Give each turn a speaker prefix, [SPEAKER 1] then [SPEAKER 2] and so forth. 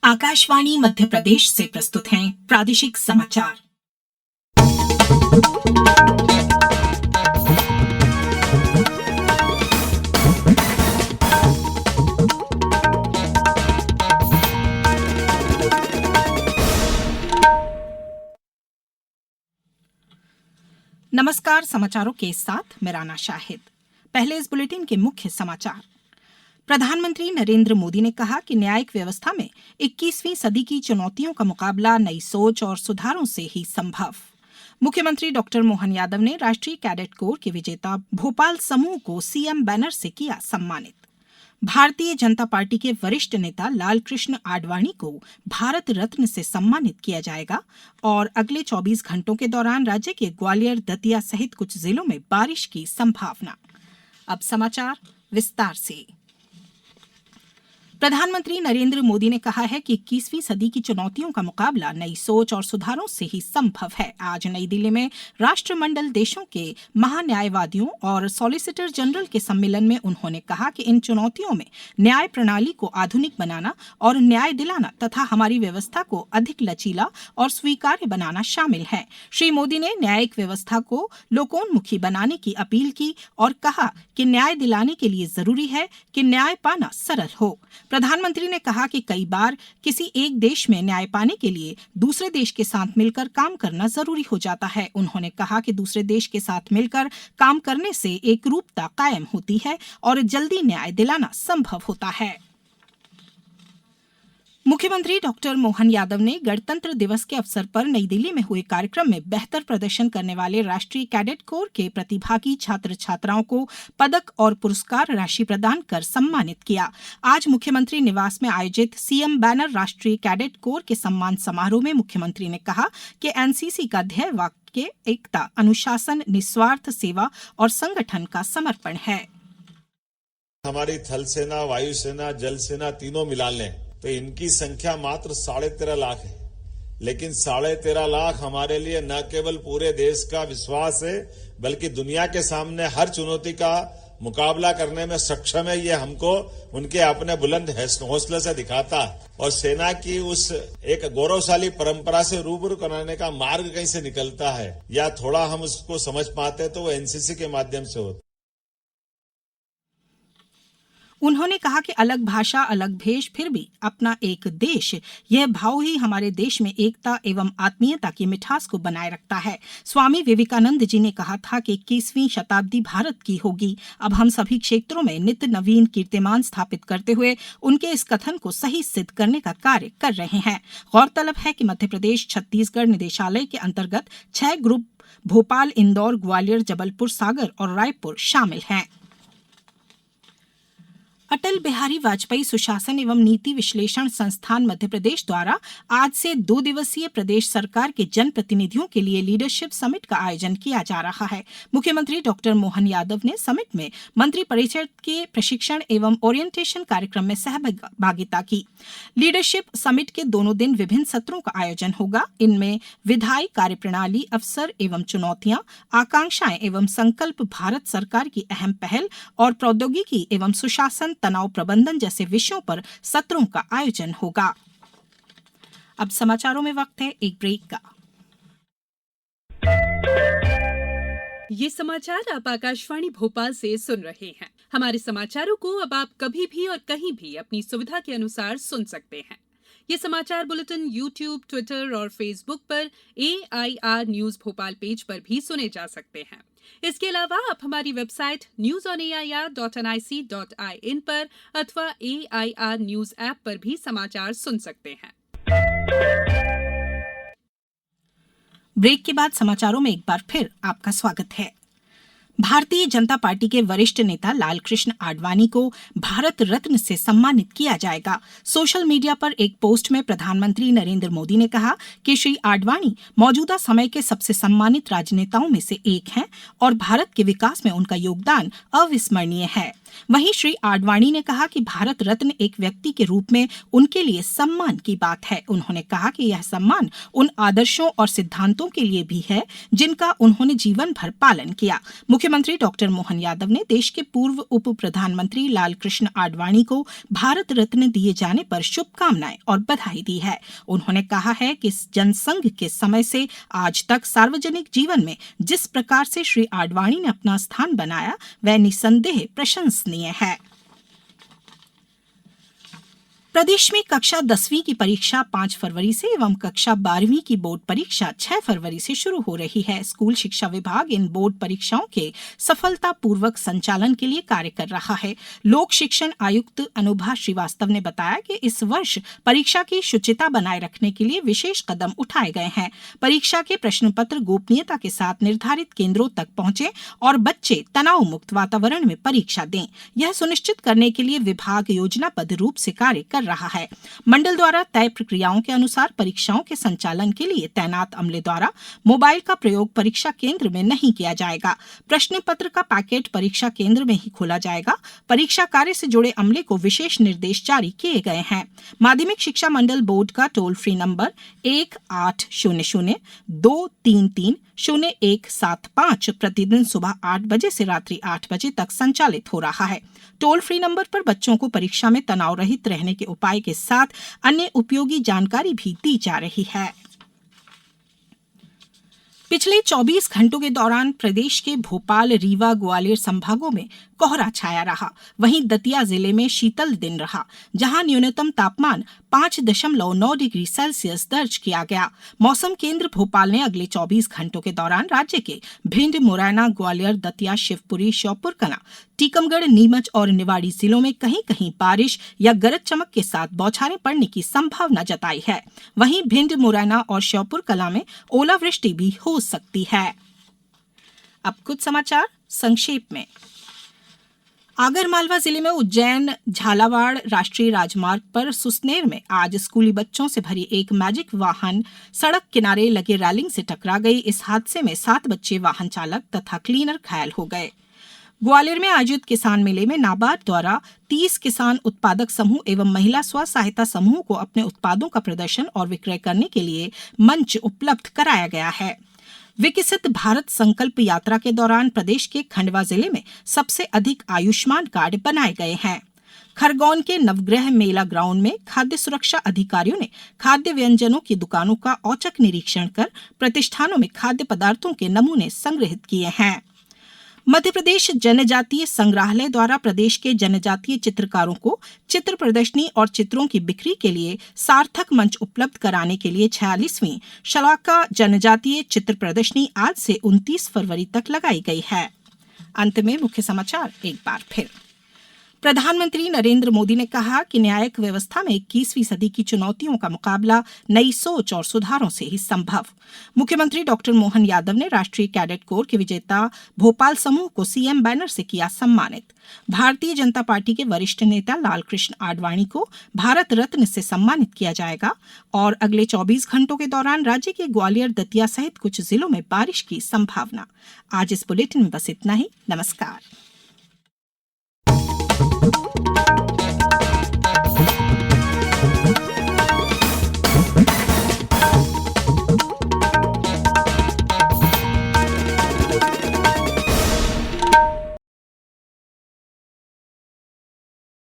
[SPEAKER 1] आकाशवाणी मध्य प्रदेश से प्रस्तुत हैं प्रादेशिक समाचार। नमस्कार, समाचारों के साथ मिराना शाहिद। पहले इस बुलेटिन के मुख्य समाचार। प्रधानमंत्री नरेंद्र मोदी ने कहा कि न्यायिक व्यवस्था में 21वीं सदी की चुनौतियों का मुकाबला नई सोच और सुधारों से ही संभव। मुख्यमंत्री डॉक्टर मोहन यादव ने राष्ट्रीय कैडेट कोर के विजेता भोपाल समूह को सीएम बैनर से किया सम्मानित। भारतीय जनता पार्टी के वरिष्ठ नेता लालकृष्ण आडवाणी को भारत रत्न से सम्मानित किया जाएगा और अगले 24 घंटों के दौरान राज्य के ग्वालियर, दतिया सहित कुछ जिलों में बारिश की संभावना। अब समाचार विस्तार से। प्रधानमंत्री नरेंद्र मोदी ने कहा है कि 21वीं सदी की चुनौतियों का मुकाबला नई सोच और सुधारों से ही संभव है। आज नई दिल्ली में राष्ट्रमंडल देशों के महान्यायवादियों और सॉलिसिटर जनरल के सम्मेलन में उन्होंने कहा कि इन चुनौतियों में न्याय प्रणाली को आधुनिक बनाना और न्याय दिलाना तथा हमारी व्यवस्था को अधिक लचीला और स्वीकार्य बनाना शामिल है। श्री मोदी ने न्यायिक व्यवस्था को लोकोन्मुखी बनाने की अपील की और कहा कि न्याय दिलाने के लिए जरूरी है कि न्याय पाना सरल हो। प्रधानमंत्री ने कहा कि कई बार किसी एक देश में न्याय पाने के लिए दूसरे देश के साथ मिलकर काम करना जरूरी हो जाता है। उन्होंने कहा कि दूसरे देश के साथ मिलकर काम करने से एकरूपता कायम होती है और जल्दी न्याय दिलाना संभव होता है। मुख्यमंत्री डॉक्टर मोहन यादव ने गणतंत्र दिवस के अवसर पर नई दिल्ली में हुए कार्यक्रम में बेहतर प्रदर्शन करने वाले राष्ट्रीय कैडेट कोर के प्रतिभागी छात्र छात्राओं को पदक और पुरस्कार राशि प्रदान कर सम्मानित किया। आज मुख्यमंत्री निवास में आयोजित सीएम बैनर राष्ट्रीय कैडेट कोर के सम्मान समारोह में मुख्यमंत्री ने कहा कि एनसीसी का ध्येय वाक्य एकता, अनुशासन, निस्वार्थ सेवा और संगठन का समर्पण है।
[SPEAKER 2] हमारी थल सेना, वायुसेना, जल सेना तीनों मिला लें तो इनकी संख्या मात्र 13.5 लाख है, लेकिन 13.5 लाख हमारे लिए न केवल पूरे देश का विश्वास है बल्कि दुनिया के सामने हर चुनौती का मुकाबला करने में सक्षम है। ये हमको उनके अपने बुलंद हौसले से दिखाता है और सेना की उस एक गौरवशाली परंपरा से रूबरू कराने का मार्ग कहीं से निकलता है या थोड़ा हम उसको समझ पाते तो वो एनसीसी के माध्यम से होता।
[SPEAKER 1] उन्होंने कहा कि अलग भाषा, अलग भेष, फिर भी अपना एक देश, यह भाव ही हमारे देश में एकता एवं आत्मीयता की मिठास को बनाए रखता है। स्वामी विवेकानंद जी ने कहा था कि 21वीं शताब्दी भारत की होगी। अब हम सभी क्षेत्रों में नित्य नवीन कीर्तिमान स्थापित करते हुए उनके इस कथन को सही सिद्ध करने का कार्य कर रहे हैं। गौरतलब है कि मध्य प्रदेश छत्तीसगढ़ निदेशालय के अंतर्गत 6 ग्रुप भोपाल, इंदौर, ग्वालियर, जबलपुर, सागर और रायपुर शामिल हैं। अटल बिहारी वाजपेयी सुशासन एवं नीति विश्लेषण संस्थान मध्य प्रदेश द्वारा आज से 2 दिवसीय प्रदेश सरकार के जनप्रतिनिधियों के लिए लीडरशिप समिट का आयोजन किया जा रहा है। मुख्यमंत्री डॉक्टर मोहन यादव ने समिट में मंत्रिपरिषद के प्रशिक्षण एवं ओरिएंटेशन कार्यक्रम में सहभागिता की। लीडरशिप समिट के दोनों दिन विभिन्न सत्रों का आयोजन होगा। इनमें विधायी कार्यप्रणाली, अवसर एवं चुनौतियां, आकांक्षाएं एवं संकल्प, भारत सरकार की अहम पहल और प्रौद्योगिकी एवं सुशासन, तनाव प्रबंधन जैसे विषयों पर सत्रों का आयोजन होगा। अब समाचारों में वक्त है एक ब्रेक का।
[SPEAKER 3] ये समाचार आप आकाशवाणी भोपाल से सुन रहे हैं। हमारे समाचारों को अब आप कभी भी और कहीं भी अपनी सुविधा के अनुसार सुन सकते हैं। ये समाचार बुलेटिन YouTube, ट्विटर और फेसबुक पर AIR न्यूज भोपाल पेज पर भी सुने जा सकते हैं। इसके अलावा आप हमारी वेबसाइट newsonair.nic.in पर अथवा AIR न्यूज ऐप पर भी समाचार सुन सकते हैं।
[SPEAKER 1] ब्रेक के बाद समाचारों में एक बार फिर आपका स्वागत है। भारतीय जनता पार्टी के वरिष्ठ नेता लालकृष्ण आडवाणी को भारत रत्न से सम्मानित किया जाएगा। सोशल मीडिया पर एक पोस्ट में प्रधानमंत्री नरेंद्र मोदी ने कहा कि श्री आडवाणी मौजूदा समय के सबसे सम्मानित राजनेताओं में से एक हैं और भारत के विकास में उनका योगदान अविस्मरणीय है। वहीं श्री आडवाणी ने कहा कि भारत रत्न एक व्यक्ति के रूप में उनके लिए सम्मान की बात है। उन्होंने कहा कि यह सम्मान उन आदर्शों और सिद्धांतों के लिए भी है जिनका उन्होंने जीवन भर पालन किया। मुख्यमंत्री डॉक्टर मोहन यादव ने देश के पूर्व उप प्रधानमंत्री लालकृष्ण आडवाणी को भारत रत्न दिए जाने पर शुभकामनाएं और बधाई दी है। उन्होंने कहा है कि जनसंघ के समय से आज तक सार्वजनिक जीवन में जिस प्रकार से श्री आडवाणी ने अपना स्थान बनाया वह निसंदेह प्रशंसनीय है। प्रदेश में कक्षा 10वीं की परीक्षा 5 फरवरी से एवं कक्षा 12वीं की बोर्ड परीक्षा 6 फरवरी से शुरू हो रही है। स्कूल शिक्षा विभाग इन बोर्ड परीक्षाओं के सफलतापूर्वक संचालन के लिए कार्य कर रहा है। लोक शिक्षण आयुक्त अनुभा श्रीवास्तव ने बताया कि इस वर्ष परीक्षा की शुचिता बनाए रखने के लिए विशेष कदम उठाए गए हैं। परीक्षा के प्रश्न पत्र गोपनीयता के साथ निर्धारित केंद्रों तक पहुंचे और बच्चे तनाव मुक्त वातावरण में परीक्षा दें। यह सुनिश्चित करने के लिए विभाग योजनाबद्ध रूप से कार्य कर रहा है। मंडल द्वारा तय प्रक्रियाओं के अनुसार परीक्षाओं के संचालन के लिए तैनात अमले द्वारा मोबाइल का प्रयोग परीक्षा केंद्र में नहीं किया जाएगा। प्रश्न पत्र का पैकेट परीक्षा केंद्र में ही खोला जाएगा। परीक्षा कार्य से जुड़े अमले को विशेष निर्देश जारी किए गए हैं। माध्यमिक शिक्षा मंडल बोर्ड का टोल फ्री नंबर 1800-233-0175 प्रतिदिन सुबह 8 बजे से रात्रि 8 बजे तक संचालित हो रहा है। टोल फ्री नंबर पर बच्चों को परीक्षा में तनाव रहित रहने के उपाय के साथ अन्य उपयोगी जानकारी भी दी जा रही है। पिछले 24 घंटों के दौरान प्रदेश के भोपाल, रीवा, ग्वालियर संभागों में कोहरा छाया रहा। वहीं दतिया जिले में शीतल दिन रहा, जहां न्यूनतम तापमान 5.9 डिग्री सेल्सियस दर्ज किया गया। मौसम केंद्र भोपाल ने अगले 24 घंटों के दौरान राज्य के भिंड, मुरैना, ग्वालियर, दतिया, शिवपुरी, श्योपुरकलां, टीकमगढ़, नीमच और निवाड़ी जिलों में कहीं-कहीं बारिश या गरज चमक के साथ बौछारें पड़ने की संभावना जताई है। वहीं भिंड, मुरैना और श्योपुरकलां में ओलावृष्टि भी हो सकती है। अब कुछ समाचार संक्षेप में। आगरमालवा जिले में उज्जैन झालावाड़ राष्ट्रीय राजमार्ग पर सुसनेर में आज स्कूली बच्चों से भरी एक मैजिक वाहन सड़क किनारे लगे रेलिंग से टकरा गई। इस हादसे में 7 बच्चे, वाहन चालक तथा क्लीनर घायल हो गए। ग्वालियर में आयोजित किसान मेले में नाबार्ड द्वारा 30 किसान उत्पादक समूह एवं महिला स्व सहायता समूह को अपने उत्पादों का प्रदर्शन और विक्रय करने के लिए मंच उपलब्ध कराया गया है। विकसित भारत संकल्प यात्रा के दौरान प्रदेश के खंडवा जिले में सबसे अधिक आयुष्मान कार्ड बनाए गए हैं। खरगोन के नवग्रह मेला ग्राउंड में खाद्य सुरक्षा अधिकारियों ने खाद्य व्यंजनों की दुकानों का औचक निरीक्षण कर प्रतिष्ठानों में खाद्य पदार्थों के नमूने संग्रहित किए हैं। मध्य प्रदेश जनजातीय संग्रहालय द्वारा प्रदेश के जनजातीय चित्रकारों को चित्र प्रदर्शनी और चित्रों की बिक्री के लिए सार्थक मंच उपलब्ध कराने के लिए 46वीं शलाका जनजातीय चित्र प्रदर्शनी आज से 29 फरवरी तक लगाई गई है। अंत में मुख्य समाचार एक बार फिर। प्रधानमंत्री नरेंद्र मोदी ने कहा कि न्यायिक व्यवस्था में 21वीं सदी की चुनौतियों का मुकाबला नई सोच और सुधारों से ही संभव। मुख्यमंत्री डॉक्टर मोहन यादव ने राष्ट्रीय कैडेट कोर के विजेता भोपाल समूह को सीएम बैनर से किया सम्मानित। भारतीय जनता पार्टी के वरिष्ठ नेता लालकृष्ण आडवाणी को भारत रत्न से सम्मानित किया जाएगा और अगले 24 घंटों के दौरान राज्य के ग्वालियर, दतिया सहित कुछ जिलों में बारिश की संभावना। आज इस बुलेटिन में बस इतना ही। नमस्कार।